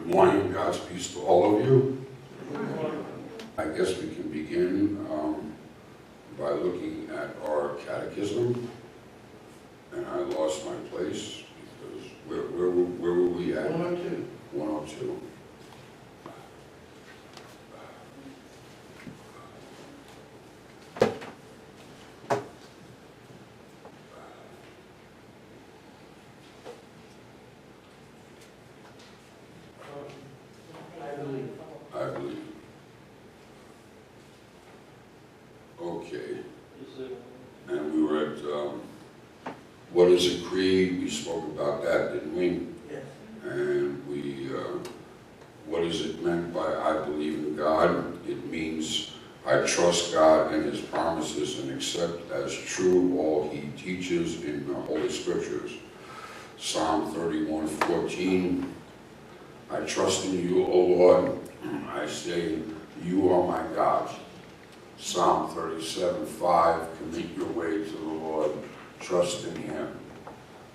morning, God's peace to all of you. I guess we can begin by looking at our catechism. And I lost my place because where were we at? 102. 102. I believe. Okay. And we were at what is a creed? We spoke about that, didn't we? Yes. And what is it meant by I believe in God? It means I trust God and His promises and accept as true all He teaches in the Holy Scriptures. Psalm 31:14. I trust in you, O Lord. I say, you are my God. Psalm 37:5. Commit your way to the Lord. Trust in Him.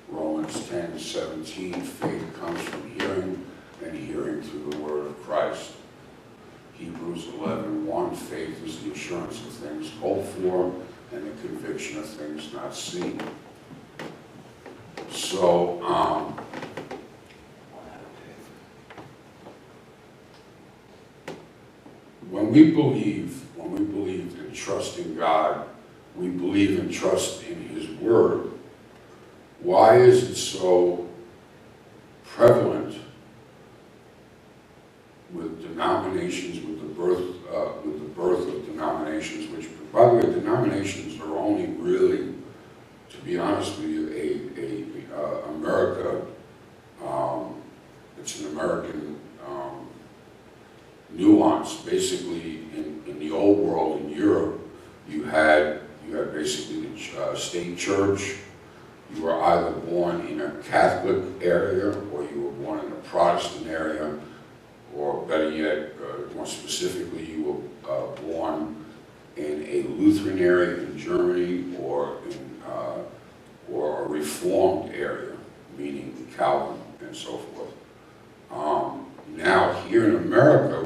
Romans 10:17. Faith comes from hearing, and hearing through the word of Christ. Hebrews 11:1. Faith is the assurance of things hoped for, and the conviction of things not seen. So, when we believe and trust in God, we believe and trust in His Word. Why is it so prevalent with denominations, with the birth of denominations? Which, by the way, denominations are only really, to be honest with you, America. It's an American nuance. Basically, in the old world, in Europe, you had basically the state church. You were either born in a Catholic area, or you were born in a Protestant area, or better yet, more specifically, you were born in a Lutheran area in Germany, or a Reformed area, meaning Calvin and so forth. Now, here in America,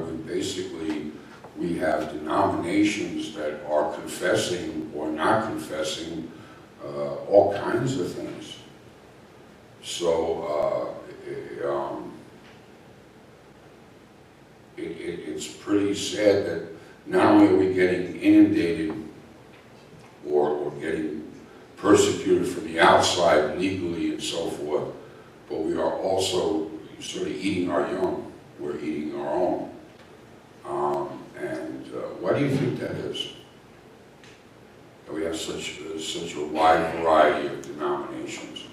we have denominations that are confessing or not confessing all kinds of things. So it's pretty sad that not only are we getting inundated or getting persecuted from the outside legally and so forth, but we are also sort of eating our young. We're eating our own. Why do you think that is? That we have such a wide variety of denominations?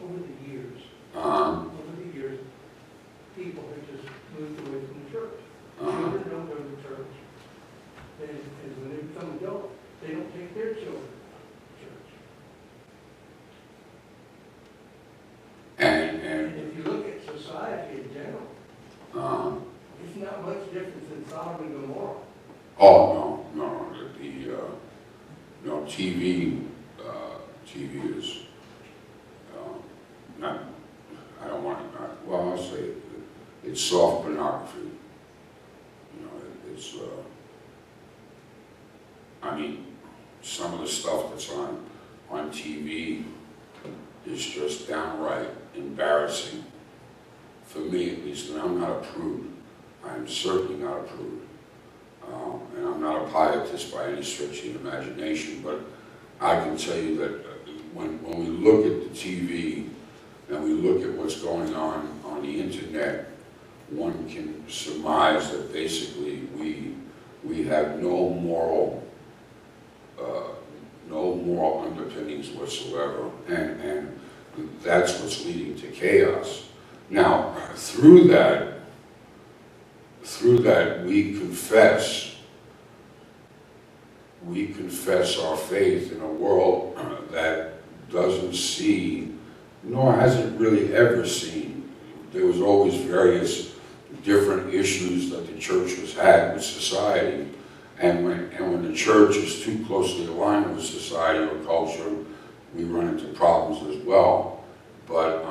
Over the years, people have just moved away from the church. Children don't go to church. And when they become adults, they don't take their children to church. And if you look at society in general, it's not much different than Sodom and Gomorrah. Oh, no. TV is not, I don't want to, well, I'll say it's soft pornography. You know, it's, I mean, some of the stuff that's on TV is just downright embarrassing. For me, at least, and I'm not a prude. I'm certainly not a prude. And I'm not a pietist by any stretch of the imagination, but I can tell you that when we look at the TV and we look at what's going on the internet, one can surmise that basically we have no moral underpinnings whatsoever, and that's what's leading to chaos. Now, through that we confess our faith in a world that doesn't see, nor has it really ever seen. There was always various different issues that the church has had with society, and when the church is too closely aligned with society or culture, we run into problems as well. But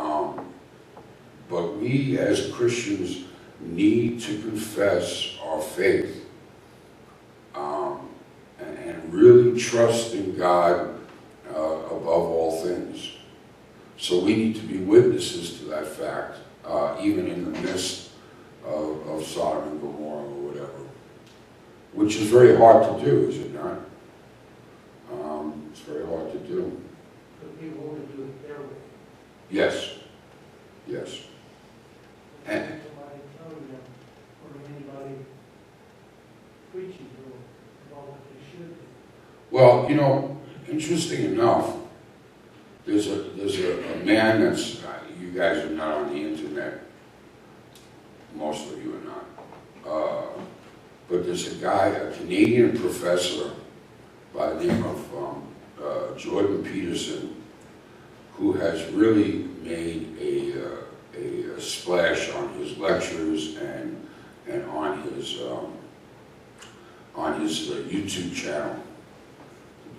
But we as Christians need to confess our faith and really trust in God above all things. So we need to be witnesses to that fact, even in the midst of Sodom and Gomorrah or whatever, which is very hard to do, is it not? It's very hard to do. But people want to do it their way. Yes, yes. And Somebody telling them, or anybody preaching to them about what they should do. well, you know, interesting enough, there's a man that's, you guys are not on the internet, most of you are not, but there's a guy, a Canadian professor by the name of Jordan Peterson, who has really made a splash on his lectures and on his YouTube channel,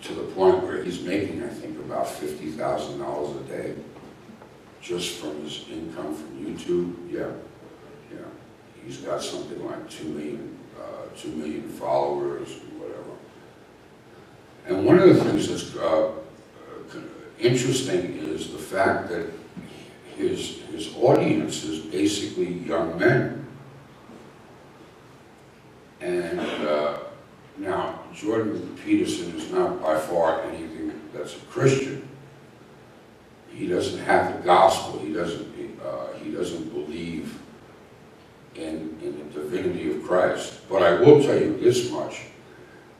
to the point where he's making, I think, about $50,000 a day just from his income from YouTube. Yeah. He's got something like 2 million followers and whatever. And one of the things that's interesting is the fact that his audience is basically young men. And now, Jordan Peterson is not by far anything that's a Christian. He doesn't have the gospel. He doesn't believe in the divinity of Christ. But I will tell you this much: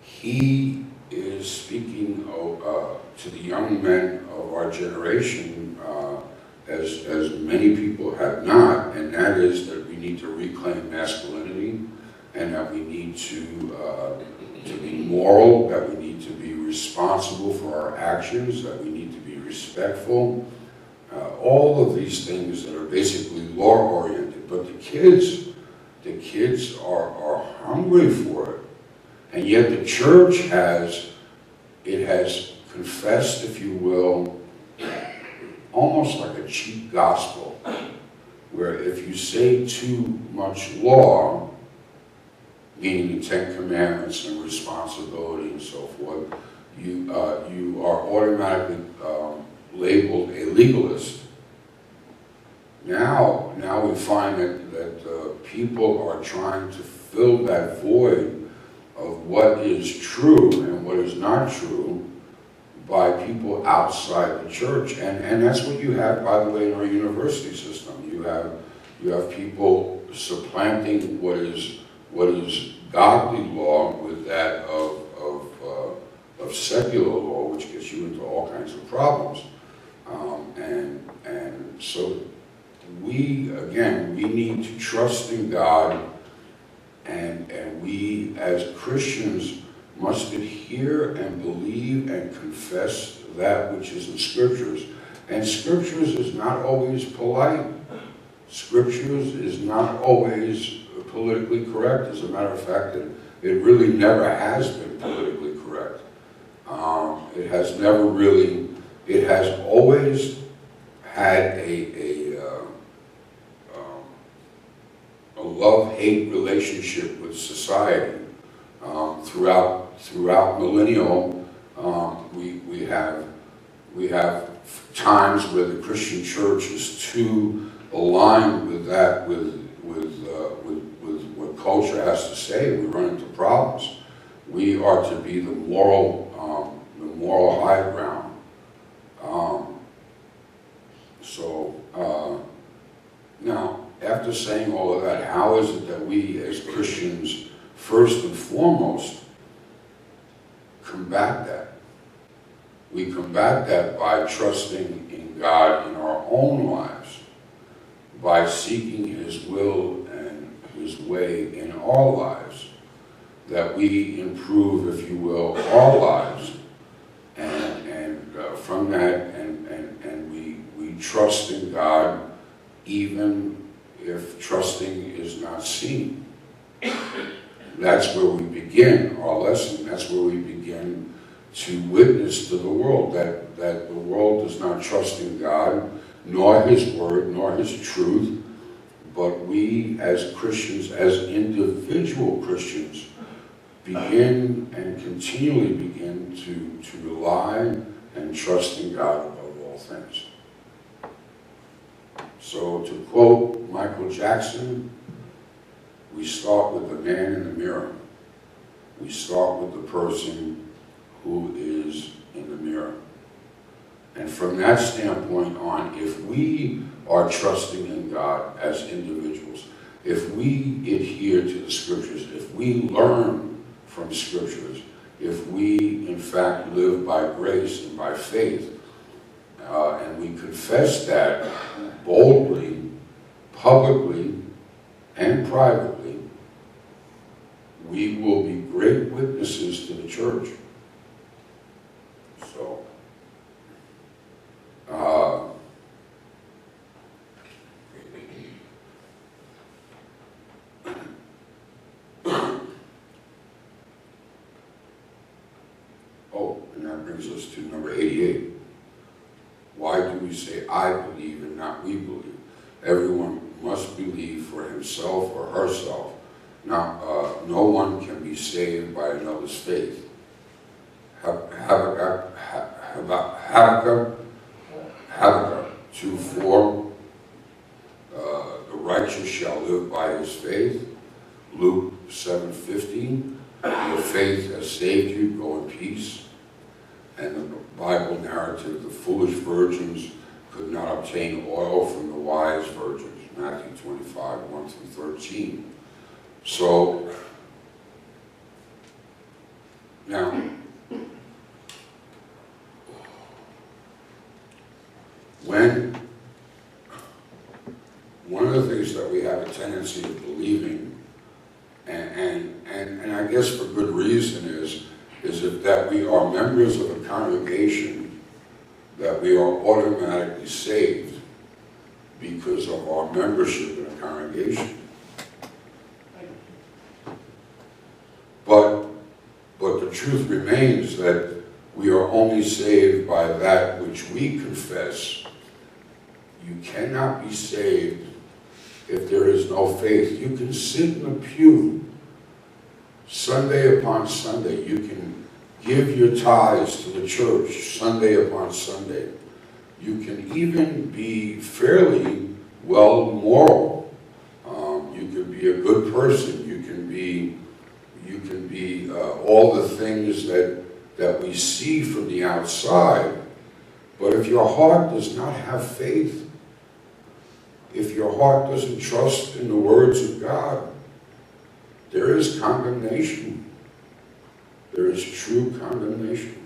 he is speaking to the young men of our generation, as many people have not, and that is that we need to reclaim masculinity, and that we need to be moral, that we need to be responsible for our actions, that we need to be respectful. All of these things that are basically law-oriented, but the kids are hungry for it, and yet the church has confessed, if you will, almost like a cheap gospel, where if you say too much law, meaning the Ten Commandments and responsibility and so forth, you are automatically labeled a legalist. Now we find that people are trying to fill that void of what is true and what is not true by people outside the church, and that's what you have, by the way, in our university system. You have people supplanting what is godly law with that of secular law, which gets you into all kinds of problems. And so we need to trust in God, and we as Christians must adhere and believe and confess that which is in Scriptures. And Scriptures is not always polite. Scriptures is not always politically correct. As a matter of fact, it really never has been politically correct. It has never really, it has always had a love-hate relationship with society. Throughout millennial, we have times where the Christian church is too aligned with that, with what culture has to say. We run into problems. We are to be the moral high ground. Now, after saying all of that, how is it that we as Christians, first and foremost, combat that? We combat that by trusting in God in our own lives, by seeking His will and His way in our lives, that we improve, if you will, our lives, and from that, and we trust in God, even if trusting is not seen. That's where we begin our lesson. That's where we begin to witness to the world, that the world does not trust in God, nor His word, nor His truth, but we as Christians, as individual Christians, begin and continually begin to rely and trust in God above all things. So to quote Michael Jackson, we start with the man in the mirror. We start with the person who is in the mirror. And from that standpoint on, if we are trusting in God as individuals, if we adhere to the Scriptures, if we learn from Scriptures, if we in fact live by grace and by faith, and we confess that boldly, publicly, and privately, we will be great witnesses to the church. So, oh, and that brings us to number 88. Why do we say I believe and not we believe? Everyone must believe for himself or herself. Now, no one can be saved by another's faith. Habakkuk 2:4, the righteous shall live by his faith. Luke 7:15, your faith has saved you, go in peace. And the Bible narrative, the foolish virgins could not obtain oil from the wise virgins, Matthew 25:1-13. So, now, one of the things that we have a tendency of believing, and I guess for good reason, is that we are members of a congregation, that we are automatically saved because of our membership in a congregation. But the truth remains that we are only saved by that which we confess. You cannot be saved if there is no faith. You can sit in a pew Sunday upon Sunday. You can give your tithes to the church Sunday upon Sunday. You can even be fairly well moral. You can be a good person. You can be all the things that we see from the outside. But if your heart does not have faith, if your heart doesn't trust in the words of God, there is condemnation. There is true condemnation.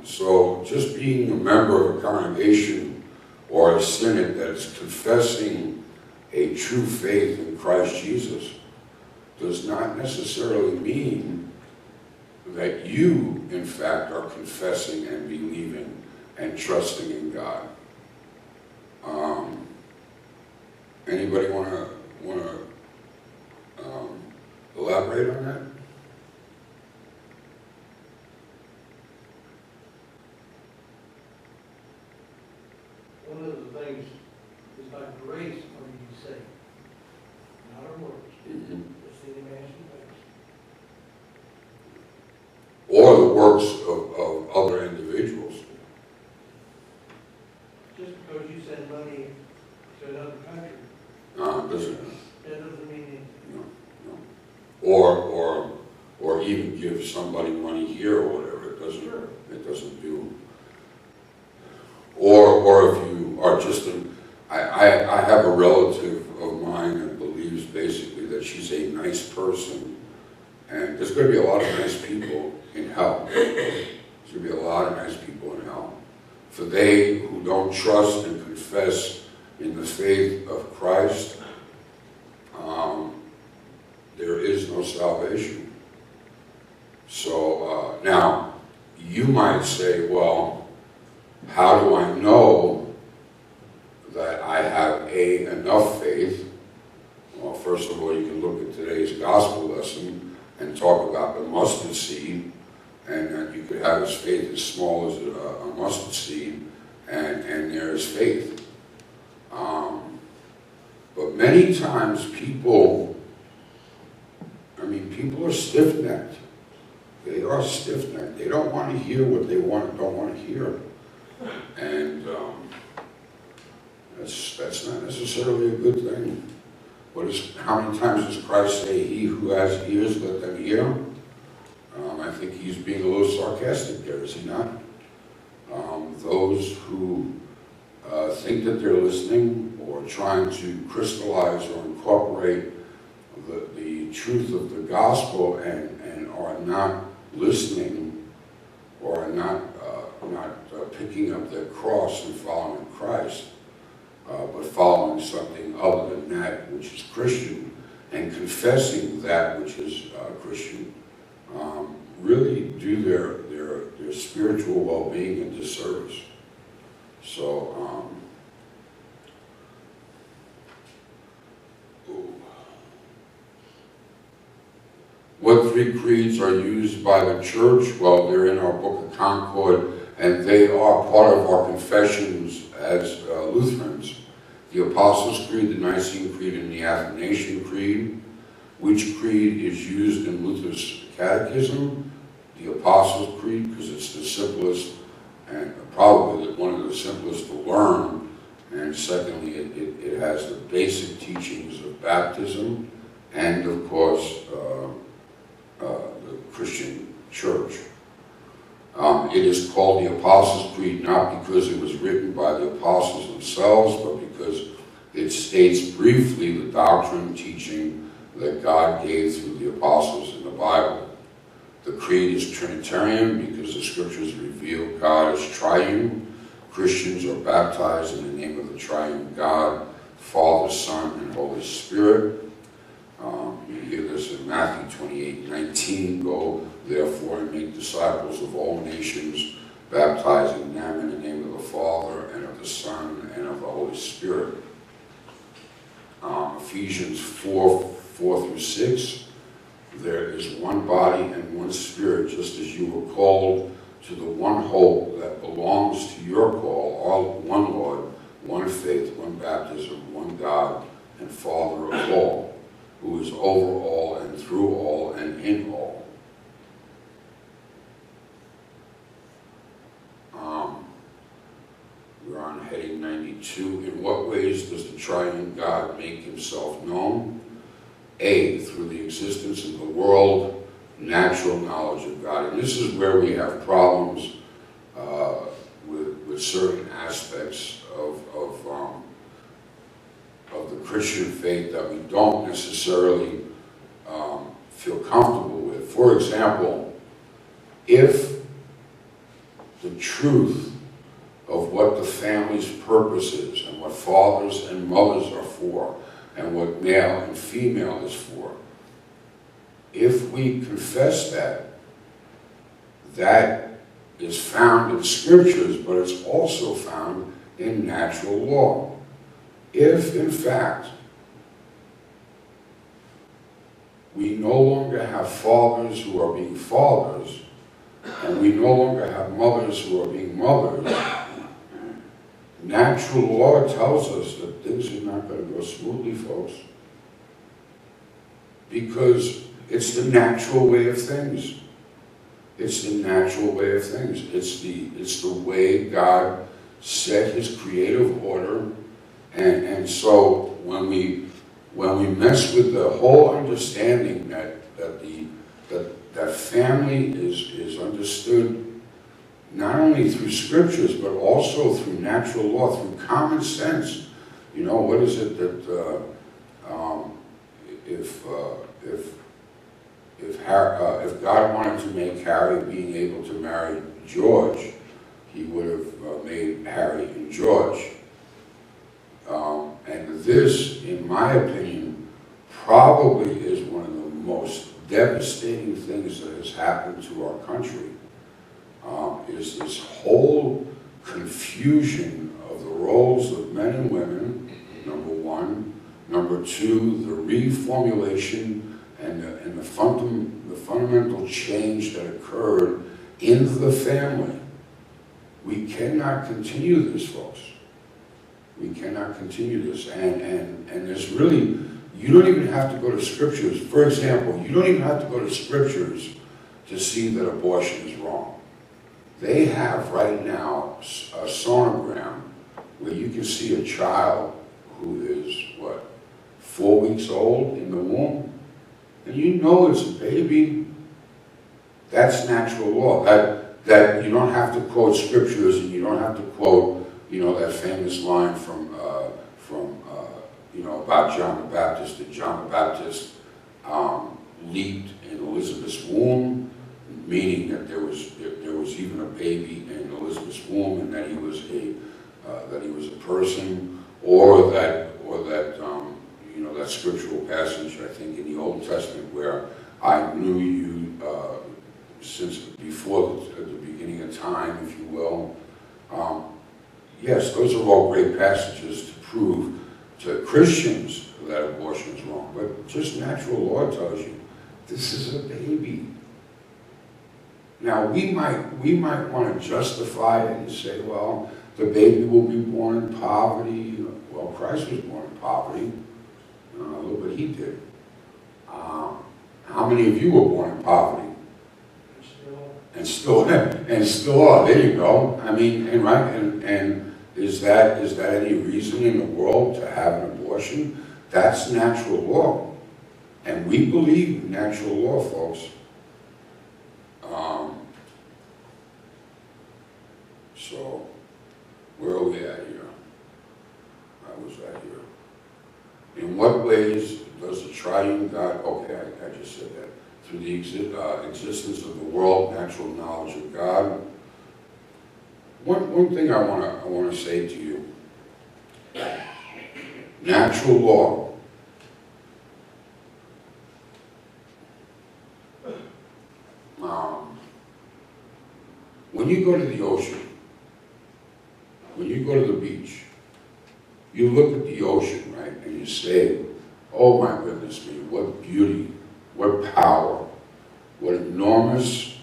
So just being a member of a congregation or a synod that is confessing a true faith in Christ Jesus does not necessarily mean that you, in fact, are confessing and believing and trusting in God. Anybody want to elaborate on that? One of the things is by grace are you saved, not our works. Mm-hmm. It's the man's ways. Or the works of other individuals. Just because you send money to another country, Doesn't that doesn't mean anything. no. Or even give somebody money here or whatever. It doesn't. Sure. It doesn't do. Or if you are just I have a relative of mine that believes basically that she's a nice person, and there's going to be a lot of nice people in hell. There's going to be a lot of nice people in hell. For they who don't trust and confess in the faith of Christ, there is no salvation. So now, you might say, well, how do I know that I have enough faith? Well, first of all, you can look at today's gospel lesson and talk about the mustard seed, and that you could have his faith as small as a mustard seed, and there is faith. many times people are stiff-necked. They are stiff-necked. They don't want to hear what they don't want to hear. And that's not necessarily a good thing. How many times does Christ say, "He who has ears, let them hear"? I think he's being a little sarcastic there, is he not? Those who think that they're listening or trying to crystallize or incorporate the truth of the gospel and are not listening or are not picking up their cross and following Christ, but following something other than that which is Christian and confessing that which is Christian, really do their spiritual well-being a disservice. So, what three creeds are used by the church? Well, they're in our Book of Concord, and they are part of our confessions as Lutherans. The Apostles' Creed, the Nicene Creed, and the Athanasian Creed. Which creed is used in Luther's Catechism? The Apostles' Creed, because it's the simplest and probably one of the simplest to learn. And secondly, it has the basic teachings of baptism and, of course, the Christian Church. It is called the Apostles' Creed not because it was written by the apostles themselves, but because it states briefly the doctrine teaching that God gave through the apostles in the Bible. The creed is Trinitarian because the scriptures reveal God as triune. Christians are baptized in the name of the triune God, Father, Son, and Holy Spirit. You hear this in Matthew 28:19, "Go therefore and make disciples of all nations, baptizing them in the name of the Father, and of the Son, and of the Holy Spirit." Ephesians 4:4-6, "There is one body and one Spirit, just as you were called to the one hope that belongs to your call, all one Lord, one faith, one baptism, one God and Father of all, who is over all and through all and in all." We're on heading 92. In what ways does the triune God make himself known? A, through the existence of the world, natural knowledge of God. And this is where we have problems with certain aspects of the Christian faith that we don't necessarily feel comfortable with. For example, if the truth of what the family's purpose is and what fathers and mothers are for and what male and female is for, if we confess that, that is found in scriptures, but it's also found in natural law. If, in fact, we no longer have fathers who are being fathers, and we no longer have mothers who are being mothers, natural law tells us that things are not going to go smoothly, folks. Because it's the natural way of things. It's the natural way of things. It's the way God set his creative order. And so when we mess with the whole understanding that family is understood not only through scriptures, but also through natural law, through common sense. You know, what is it that if God wanted to make Harry being able to marry George, he would have made Harry and George. And this, in my opinion, probably is one of the most devastating things that has happened to our country. Is this whole confusion of the roles of men and women, number one. Number two, the reformulation and the fundamental change that occurred in the family. We cannot continue this, folks. We cannot continue this. And there's really, you don't even have to go to scriptures. For example, you don't even have to go to scriptures to see that abortion is wrong. They have right now a sonogram where you can see a child who is, what, 4 weeks old in the womb, and you know it's a baby. That's natural law. That you don't have to quote scriptures, and you don't have to quote, you know, that famous line from you know, about John the Baptist, that John the Baptist leaped in Elizabeth's womb, meaning that there was even a baby in Elizabeth's womb, and that he was a person, or that you know, that scriptural passage, I think, in the Old Testament, where I knew you since before the beginning of time, if you will. Yes, those are all great passages to prove to Christians that abortion is wrong, but just natural law tells you this is a baby. Now, we might want to justify it and say, well, the baby will be born in poverty. Well, Christ was born in poverty. Look what he did. How many of you were born in poverty? And still are. There you go. I mean, and is that any reason in the world to have an abortion? That's natural law, and we believe in natural law, folks. So, where are we at here? I was at here. In what ways does the triune God, okay, I just said that, through the existence of the world, natural knowledge of God. One thing I want to say to you, natural law. When you go to the ocean, when you go to the beach, you look at the ocean, right, and you say, oh my goodness me, what beauty, what power, what enormous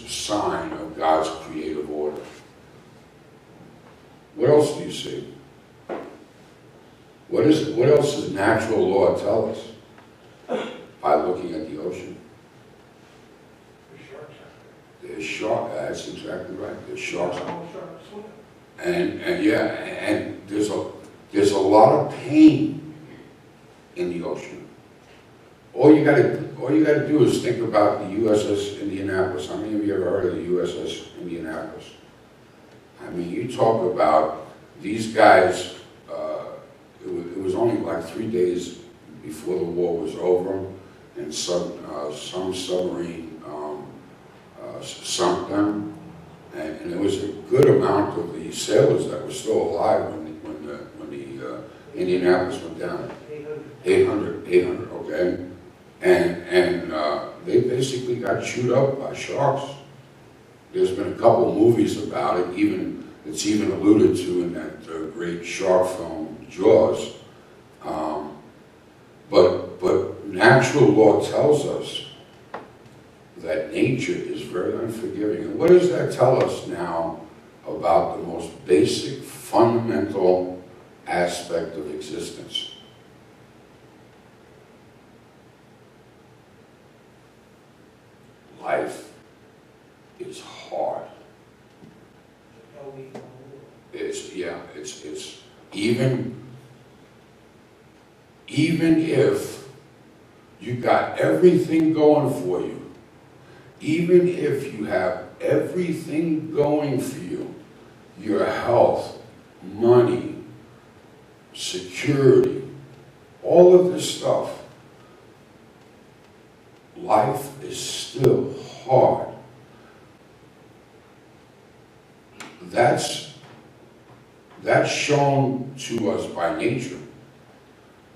sign of God's creative order. What else do you see? What else does natural law tell us by looking at the ocean? There's sharks. That's exactly right. There's sharks. And there's a lot of pain in the ocean. All you gotta do is think about the USS Indianapolis. How many of you ever heard of the USS Indianapolis? I mean, you talk about these guys. It was only like 3 days before the war was over, and some submarine sunk them, and there was a good amount of the sailors that were still alive when the Indianapolis went down. 800, okay, and they basically got chewed up by sharks. There's been a couple movies about it, it's even alluded to in that great shark film Jaws. But natural law tells us that nature is very unforgiving. And what does that tell us now about the most basic, fundamental aspect of existence? Life is hard. It's even if you got everything going for you, even if you have everything going for you, your health, money, security, all of this stuff, life is still hard. That's shown to us by nature.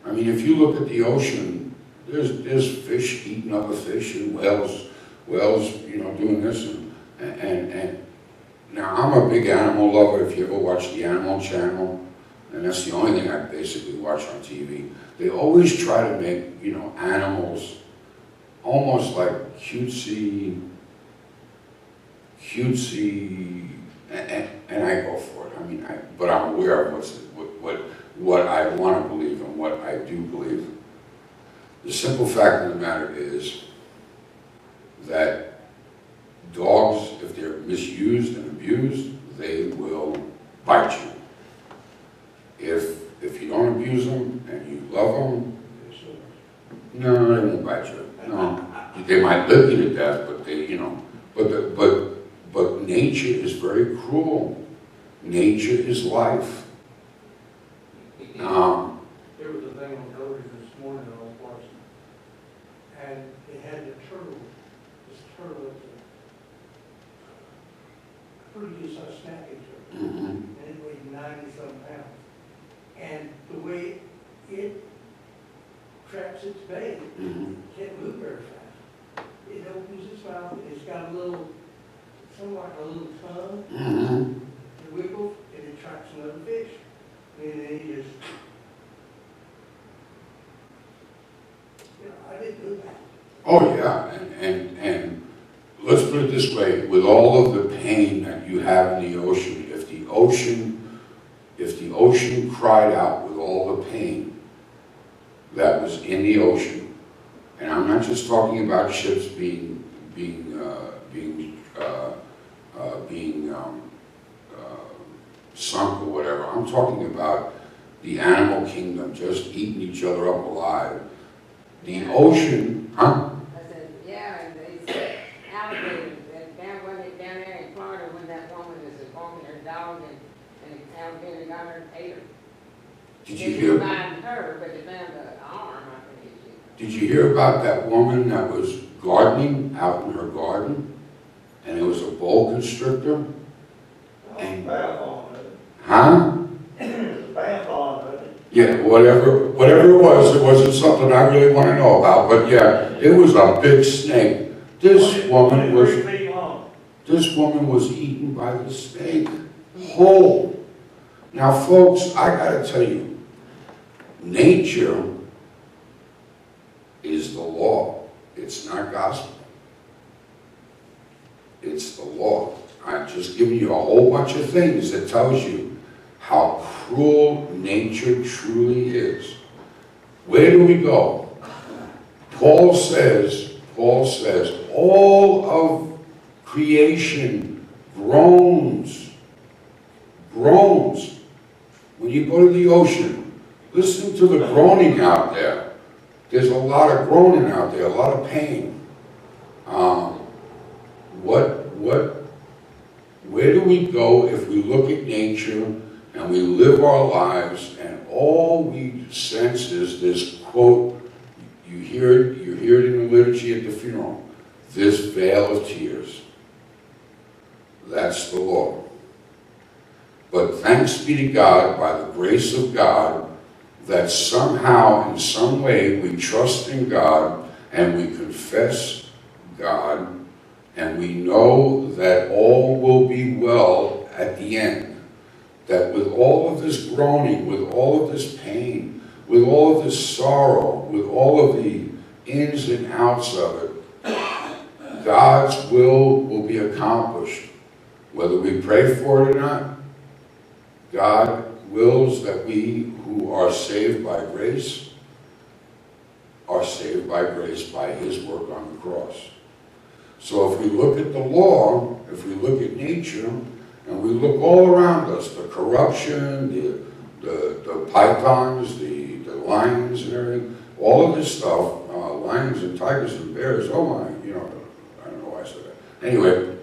I mean, if you look at the ocean, there's fish eating other fish, and whales, you know, doing this, and now I'm a big animal lover. If you ever watch the Animal Channel, and that's the only thing I basically watch on TV, they always try to make, you know, animals almost like cutesy, cutesy, and I go for it. I mean, but I'm aware of what I want to believe and what I do believe. The simple fact of the matter is that dogs, if they're misused and abused, they will bite you. If you don't abuse them and you love them, no, they won't bite you. No, they might lick you to death, but they, you know, but nature is very cruel. Nature is life. There was a thing on television this morning that I was watching, and it had the turtle. This turtle is a pretty good sized snapping turtle, and it weighed 90-some pounds. And the way it traps its bait, can't move very fast. It opens its mouth, and it's got a little, something like a little tongue. It wiggles, and it traps another fish. And then he just, you know, I didn't do that. Oh yeah, and let's put it this way: with all of the pain that you have in the ocean, if the ocean cried out with all the pain that was in the ocean, and I'm not just talking about ships being sunk or whatever. I'm talking about the animal kingdom just eating each other up alive. The ocean, huh? I said, yeah, and they said alligators, down there in Florida when that woman was walking her dog and an alligator got her and ate her. Did They you didn't hear? find her, but they found the arm, I think. Did you hear about that woman that was gardening out in her garden, and it was a boa constrictor? And huh? Yeah, whatever it wasn't something I really want to know about, but yeah, it was a big snake. This woman was eaten by the snake whole. Now folks, I gotta tell you, nature is the law. It's not gospel. It's the law. I'm just giving you a whole bunch of things that tells you how cruel nature truly is. Where do we go? Paul says, all of creation groans. When you go to the ocean, listen to the groaning out there. There's a lot of groaning out there, a lot of pain. Where do we go if we look at nature and we live our lives and all we sense is this quote, you hear it in the liturgy at the funeral, this veil of tears. That's the law. But thanks be to God, by the grace of God, that somehow, in some way, we trust in God and we confess God and we know that all will be well at the end. That with all of this groaning, with all of this pain, with all of this sorrow, with all of the ins and outs of it, God's will be accomplished. Whether we pray for it or not, God wills that we who are saved by grace are saved by grace by His work on the cross. So if we look at the law, if we look at nature, and we look all around us, the corruption, the pythons, the lions and everything, all of this stuff, lions and tigers and bears, oh my, I don't know why I said that. Anyway,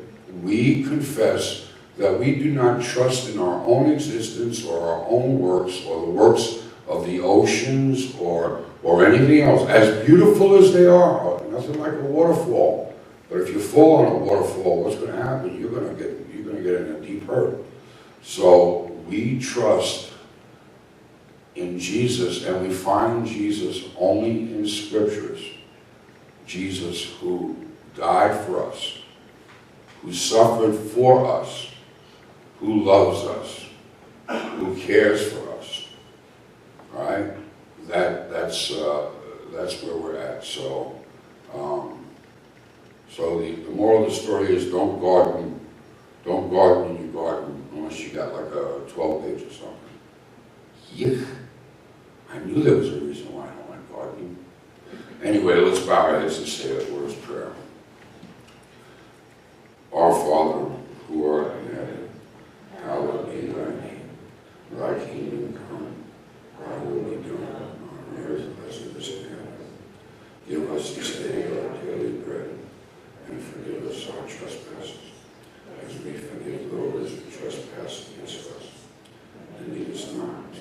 we confess that we do not trust in our own existence or our own works or the works of the oceans or anything else, as beautiful as they are, nothing like a waterfall. But if you fall on a waterfall, what's going to happen? You're going to get in a deep hurt. So we trust in Jesus, and we find Jesus only in Scriptures. Jesus who died for us, who suffered for us, who loves us, who cares for us. All right? That's where we're at. So the moral of the story is don't garden Don't garden in your garden unless you got like a 12 gauge or something. Yeah. I knew there was a reason why I don't like gardening. Anyway, let's bow our heads and say a Lord's Prayer. Our Father, who art in heaven, hallowed be thy name. Thy kingdom come, thy will be done on earth as it is in heaven. Give us this day our daily bread, and forgive us our trespasses, as we forgive those who trespass against us. And lead us not into